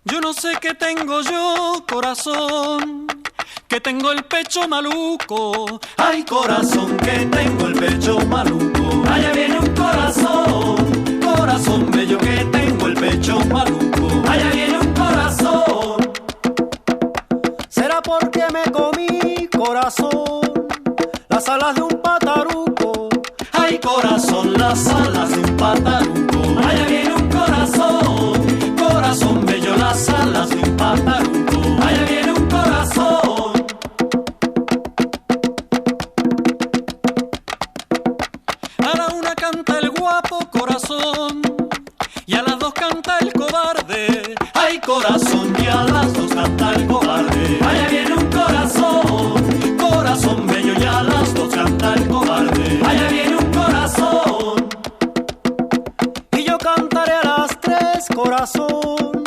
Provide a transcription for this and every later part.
Yo no sé qué tengo yo, corazón, que tengo el pecho maluco. Ay, corazón, que tengo el pecho maluco. Allá viene un corazón, Corazón bello, que tengo el pecho maluco. allá viene un corazón. ¿Será porque me comí, corazón, las alas de un pataruco? Ay, corazón, las alas de un pataruco. Allá viene un corazón, Corazón bello, las alas de un pataruco. allá viene un corazón. A la una canta el guapo corazón y a las dos canta el cobarde. Ay, corazón, y a las dos canta el cobarde. Allá viene un corazón, Corazón bello, y a las dos canta el cobarde. allá viene un corazón. Y yo cantaré a las 3, corazón,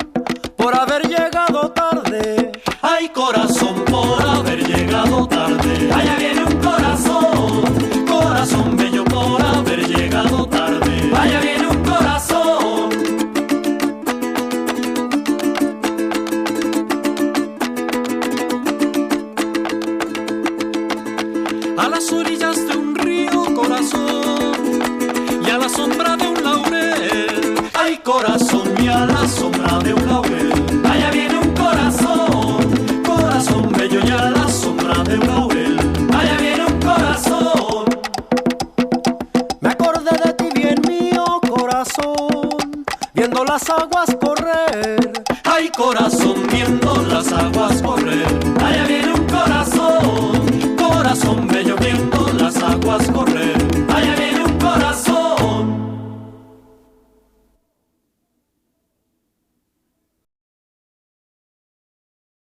por haber llegado tarde. Ay, corazón, por haber llegado tarde. Allá viene un corazón, Corazón bello, por haber llegado tarde. allá viene un corazón. A las orillas de un río, corazón, y a la sombra de un laurel. Ay, corazón, y a la sombra de un laurel. Allá viene un corazón, Corazón bello, y a la sombra de un laurel. allá viene un corazón. Me acordé de ti bien mío, corazón, viendo las aguas correr. Ay, corazón, viendo las aguas correr.